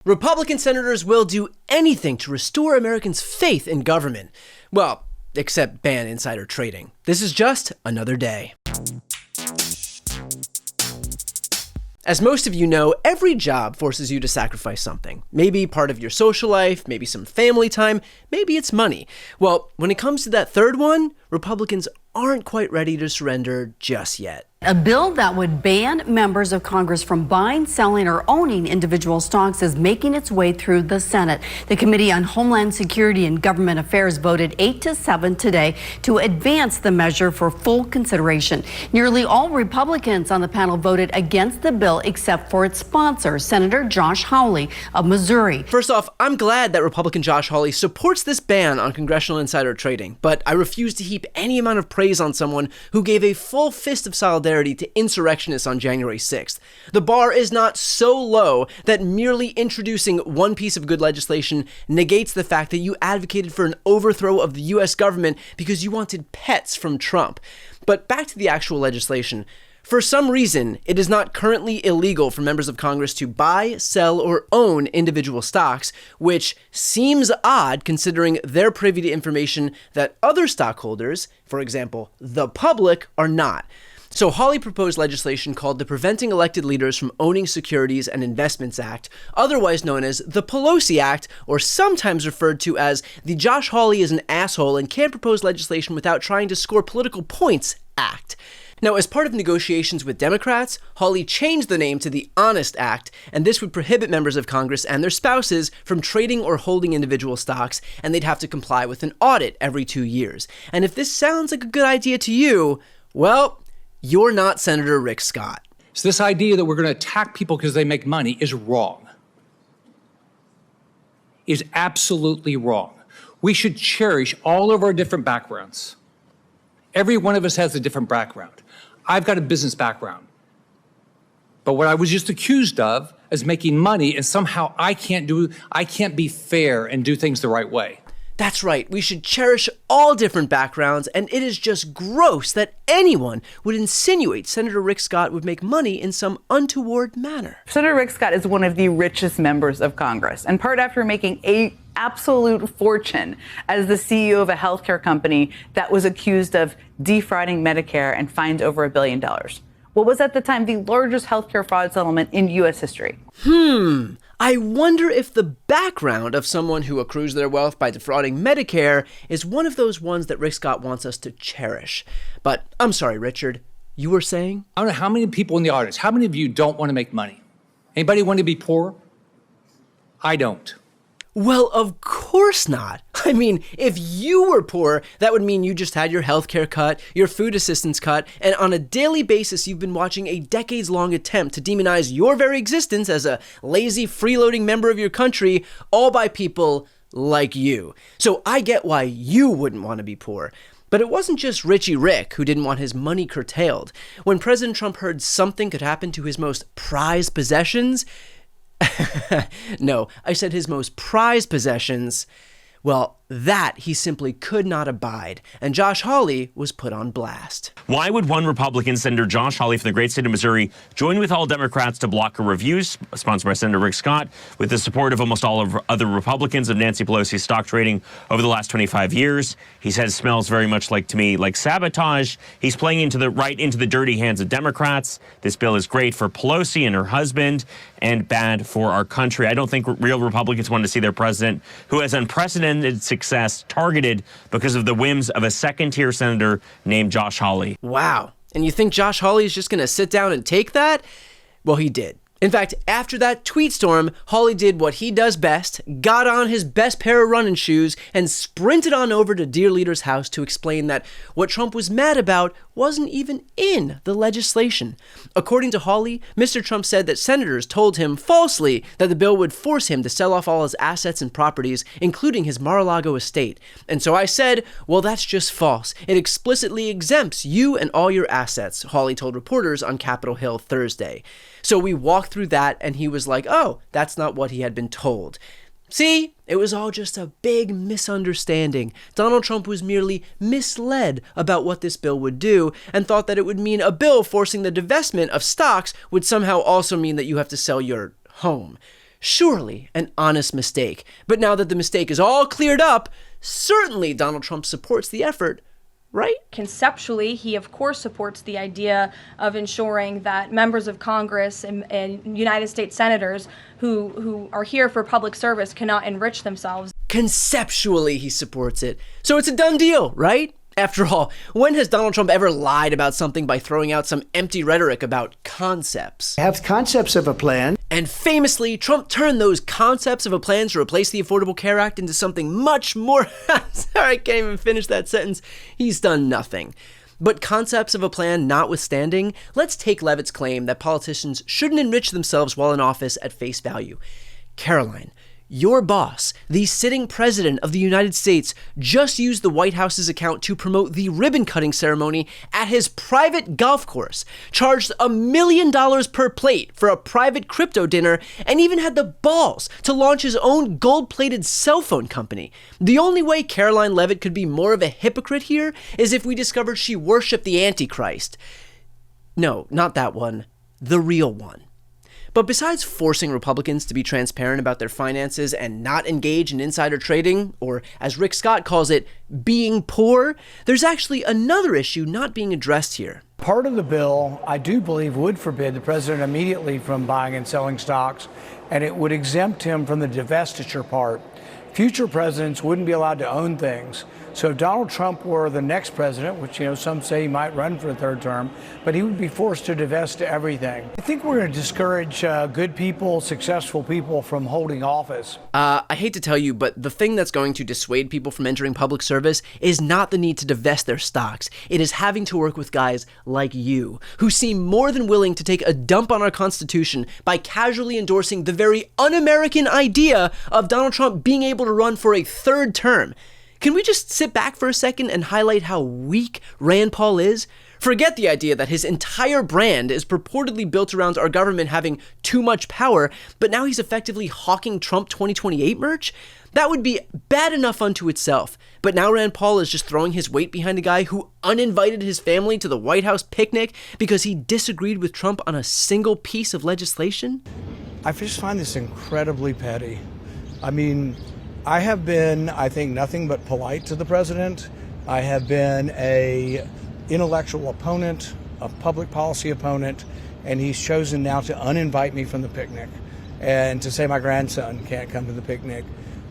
Republican senators will do anything to restore Americans' faith in government. Well, except ban insider trading. This is just another day. As most of you know, every job forces you to sacrifice something. Maybe part of your social life, maybe some family time, maybe it's money. Well, when it comes to that third one, Republicans aren't quite ready to surrender just yet. A bill that would ban members of Congress from buying, selling, or owning individual stocks is making its way through the Senate. The Committee on Homeland Security and Government Affairs voted 8-7 today to advance the measure for full consideration. Nearly all Republicans on the panel voted against the bill except for its sponsor, Senator Josh Hawley of Missouri. First off, I'm glad that Republican Josh Hawley supports this ban on congressional insider trading, but I refuse to heap any amount of praise on someone who gave a full fist of solidarity to insurrectionists on January 6th. The bar is not so low that merely introducing one piece of good legislation negates the fact that you advocated for an overthrow of the US government because you wanted pets from Trump. But back to the actual legislation. For some reason, it is not currently illegal for members of Congress to buy, sell, or own individual stocks, which seems odd considering they're privy to information that other stockholders, for example, the public, are not. So Hawley proposed legislation called the Preventing Elected Leaders from Owning Securities and Investments Act, otherwise known as the Pelosi Act, or sometimes referred to as the Josh Hawley is an asshole and can't propose legislation without trying to score political points Act. Now, as part of negotiations with Democrats, Hawley changed the name to the Honest Act, and this would prohibit members of Congress and their spouses from trading or holding individual stocks, and they'd have to comply with an audit every 2 years. And if this sounds like a good idea to you, well, you're not Senator Rick Scott. So this idea that we're going to attack people because they make money is wrong. Is absolutely wrong. We should cherish all of our different backgrounds. Every one of us has a different background. I've got a business background. But what I was just accused of is making money, and somehow I can't be fair and do things the right way. That's right, we should cherish all different backgrounds, and it is just gross that anyone would insinuate Senator Rick Scott would make money in some untoward manner. Senator Rick Scott is one of the richest members of Congress, in part after making an absolute fortune as the CEO of a healthcare company that was accused of defrauding Medicare and fined over $1 billion. What was at the time the largest healthcare fraud settlement in U.S. history. I wonder if the background of someone who accrues their wealth by defrauding Medicare is one of those ones that Rick Scott wants us to cherish. But I'm sorry, Richard, you were saying? I don't know how many people in the audience, how many of you don't want to make money? Anybody want to be poor? I don't. Well, of course not. I mean, if you were poor, that would mean you just had your healthcare cut, your food assistance cut, and on a daily basis you've been watching a decades-long attempt to demonize your very existence as a lazy, freeloading member of your country, all by people like you. So I get why you wouldn't want to be poor. But it wasn't just Richie Rick who didn't want his money curtailed. When President Trump heard something could happen to his most prized possessions, no, I said his most prized possessions. Well, that he simply could not abide, and Josh Hawley was put on blast. Why would one Republican, Senator Josh Hawley from the great state of Missouri, join with all Democrats to block a review sponsored by Senator Rick Scott with the support of almost all of other Republicans of Nancy Pelosi's stock trading over the last 25 years? He says smells very much to me like sabotage. He's playing right into the dirty hands of Democrats. This bill is great for Pelosi and her husband and bad for our country. I don't think real Republicans want to see their president, who has unprecedented success, targeted because of the whims of a second-tier senator named Josh Hawley. Wow. And you think Josh Hawley is just going to sit down and take that? Well, he did. In fact, after that tweet storm, Hawley did what he does best, got on his best pair of running shoes, and sprinted on over to Dear Leader's house to explain that what Trump was mad about wasn't even in the legislation. According to Hawley, Mr. Trump said that senators told him falsely that the bill would force him to sell off all his assets and properties, including his Mar-a-Lago estate. And so I said, well, that's just false. It explicitly exempts you and all your assets, Hawley told reporters on Capitol Hill Thursday. So we walked through that, and he was like, oh, that's not what he had been told. See, it was all just a big misunderstanding. Donald Trump was merely misled about what this bill would do and thought that it would mean a bill forcing the divestment of stocks would somehow also mean that you have to sell your home. Surely an honest mistake. But now that the mistake is all cleared up, certainly Donald Trump supports the effort, right? Conceptually, he of course supports the idea of ensuring that members of Congress and United States senators who are here for public service cannot enrich themselves. Conceptually, he supports it. So it's a done deal, right? After all, when has Donald Trump ever lied about something by throwing out some empty rhetoric about concepts? Have concepts of a plan. And famously, Trump turned those concepts of a plan to replace the Affordable Care Act into something much more... Sorry, I can't even finish that sentence. He's done nothing. But concepts of a plan notwithstanding, let's take Levitt's claim that politicians shouldn't enrich themselves while in office at face value. Caroline, your boss, the sitting president of the United States, just used the White House's account to promote the ribbon-cutting ceremony at his private golf course, charged $1 million per plate for a private crypto dinner, and even had the balls to launch his own gold-plated cell phone company. The only way Caroline Levitt could be more of a hypocrite here is if we discovered she worshipped the Antichrist. No, not that one. The real one. But besides forcing Republicans to be transparent about their finances and not engage in insider trading, or as Rick Scott calls it, being poor, there's actually another issue not being addressed here. Part of the bill, I do believe, would forbid the president immediately from buying and selling stocks, and it would exempt him from the divestiture part. Future presidents wouldn't be allowed to own things. So if Donald Trump were the next president, which, some say he might run for a third term, but he would be forced to divest everything. I think we're going to discourage good people, successful people from holding office. I hate to tell you, but the thing that's going to dissuade people from entering public service is not the need to divest their stocks. It is having to work with guys like you, who seem more than willing to take a dump on our Constitution by casually endorsing the very un-American idea of Donald Trump being able to run for a third term. Can we just sit back for a second and highlight how weak Rand Paul is? Forget the idea that his entire brand is purportedly built around our government having too much power, but now he's effectively hawking Trump 2028 merch? That would be bad enough unto itself. But now Rand Paul is just throwing his weight behind a guy who uninvited his family to the White House picnic because he disagreed with Trump on a single piece of legislation? I just find this incredibly petty. I have been, I think, nothing but polite to the president. I have been a intellectual opponent, a public policy opponent, and he's chosen now to uninvite me from the picnic and to say my grandson can't come to the picnic.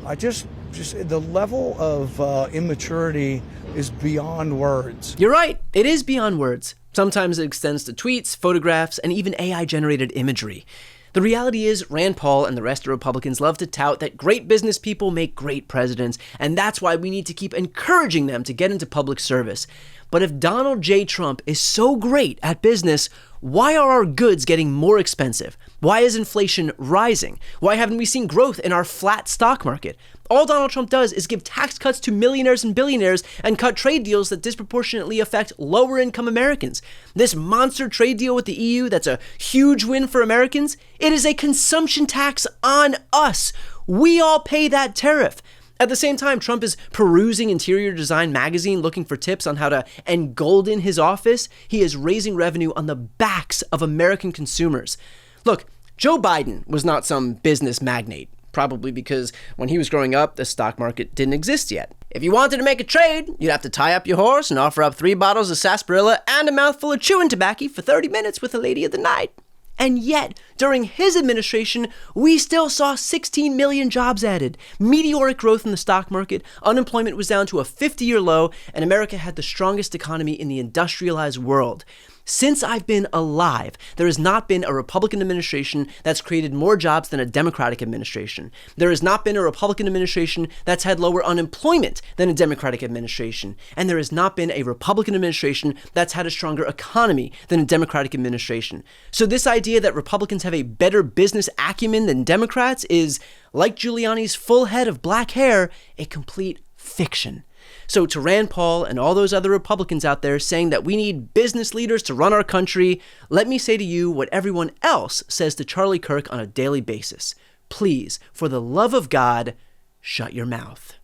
I just the level of immaturity is beyond words. You're right. It is beyond words. Sometimes it extends to tweets, photographs, and even AI-generated imagery. The reality is, Rand Paul and the rest of Republicans love to tout that great business people make great presidents, and that's why we need to keep encouraging them to get into public service. But if Donald J. Trump is so great at business, why are our goods getting more expensive? Why is inflation rising? Why haven't we seen growth in our flat stock market? All Donald Trump does is give tax cuts to millionaires and billionaires and cut trade deals that disproportionately affect lower-income Americans. This monster trade deal with the EU that's a huge win for Americans, it is a consumption tax on us. We all pay that tariff. At the same time, Trump is perusing Interior Design magazine looking for tips on how to engolden his office. He is raising revenue on the backs of American consumers. Look, Joe Biden was not some business magnate. Probably because when he was growing up, the stock market didn't exist yet. If you wanted to make a trade, you'd have to tie up your horse and offer up 3 bottles of sarsaparilla and a mouthful of chewing tobacco for 30 minutes with a lady of the night. And yet, during his administration, we still saw 16 million jobs added, meteoric growth in the stock market, unemployment was down to a 50-year low, and America had the strongest economy in the industrialized world. Since I've been alive, there has not been a Republican administration that's created more jobs than a Democratic administration. There has not been a Republican administration that's had lower unemployment than a Democratic administration. And there has not been a Republican administration that's had a stronger economy than a Democratic administration. So this idea that Republicans have a better business acumen than Democrats is, like Giuliani's full head of black hair, a complete fiction. So to Rand Paul and all those other Republicans out there saying that we need business leaders to run our country, let me say to you what everyone else says to Charlie Kirk on a daily basis. Please, for the love of God, shut your mouth.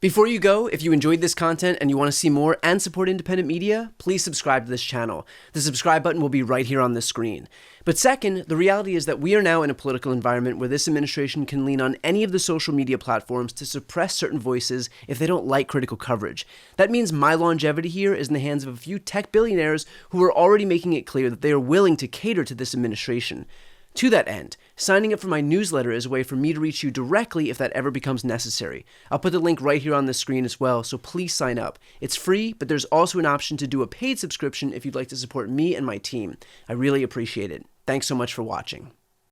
Before you go, if you enjoyed this content and you want to see more and support independent media, please subscribe to this channel. The subscribe button will be right here on the screen. But second, the reality is that we are now in a political environment where this administration can lean on any of the social media platforms to suppress certain voices if they don't like critical coverage. That means my longevity here is in the hands of a few tech billionaires who are already making it clear that they are willing to cater to this administration. To that end, signing up for my newsletter is a way for me to reach you directly if that ever becomes necessary. I'll put the link right here on the screen as well, so please sign up. It's free, but there's also an option to do a paid subscription if you'd like to support me and my team. I really appreciate it. Thanks so much for watching.